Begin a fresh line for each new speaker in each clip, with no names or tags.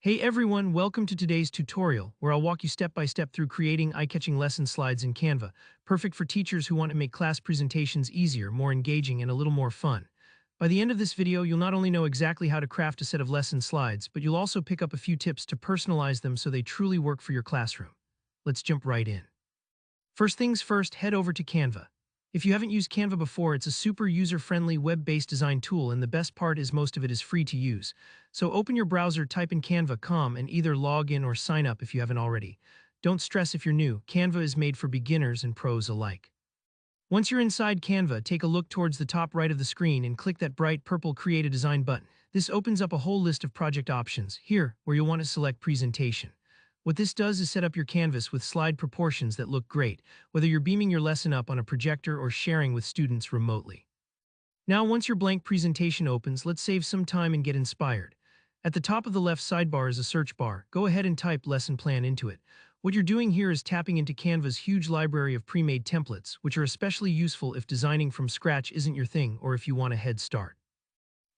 Hey everyone, welcome to today's tutorial, where I'll walk you step by step through creating eye-catching lesson slides in Canva, perfect for teachers who want to make class presentations easier, more engaging, and a little more fun. By the end of this video, you'll not only know exactly how to craft a set of lesson slides, but you'll also pick up a few tips to personalize them so they truly work for your classroom. Let's jump right in. First things first, head over to Canva. If you haven't used Canva before, it's a super user-friendly web-based design tool, and the best part is most of it is free to use. So open your browser, type in canva.com, and either log in or sign up if you haven't already. Don't stress if you're new, Canva is made for beginners and pros alike. Once you're inside Canva, take a look towards the top right of the screen and click that bright purple Create a Design button. This opens up a whole list of project options, here, where you'll want to select Presentation. What this does is set up your canvas with slide proportions that look great, whether you're beaming your lesson up on a projector or sharing with students remotely. Now, once your blank presentation opens, let's save some time and get inspired. At the top of the left sidebar is a search bar. Go ahead and type lesson plan into it. What you're doing here is tapping into Canva's huge library of pre-made templates, which are especially useful if designing from scratch isn't your thing or if you want a head start.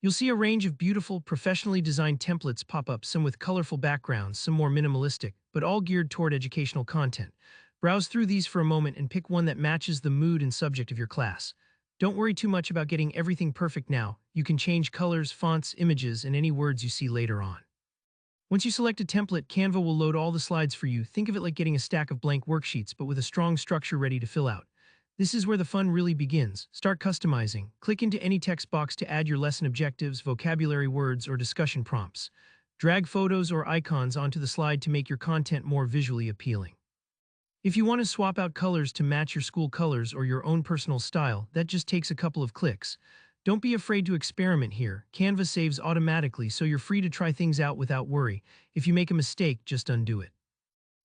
You'll see a range of beautiful, professionally designed templates pop up, some with colorful backgrounds, some more minimalistic, but all geared toward educational content. Browse through these for a moment and pick one that matches the mood and subject of your class. Don't worry too much about getting everything perfect now. You can change colors, fonts, images, and any words you see later on. Once you select a template, Canva will load all the slides for you. Think of it like getting a stack of blank worksheets, but with a strong structure ready to fill out. This is where the fun really begins. Start customizing. Click into any text box to add your lesson objectives, vocabulary words, or discussion prompts. Drag photos or icons onto the slide to make your content more visually appealing. If you want to swap out colors to match your school colors or your own personal style, that just takes a couple of clicks. Don't be afraid to experiment here. Canva saves automatically, so you're free to try things out without worry. If you make a mistake, just undo it.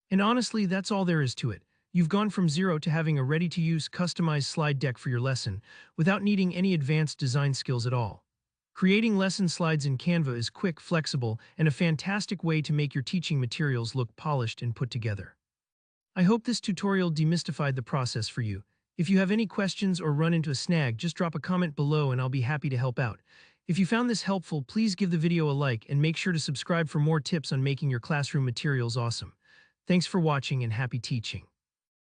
And honestly, that's all there is to it. You've gone from zero to having a ready-to-use, customized slide deck for your lesson, without needing any advanced design skills at all. Creating lesson slides in Canva is quick, flexible, and a fantastic way to make your teaching materials look polished and put together. I hope this tutorial demystified the process for you. If you have any questions or run into a snag, just drop a comment below and I'll be happy to help out. If you found this helpful, please give the video a like and make sure to subscribe for more tips on making your classroom materials awesome. Thanks for watching and happy teaching.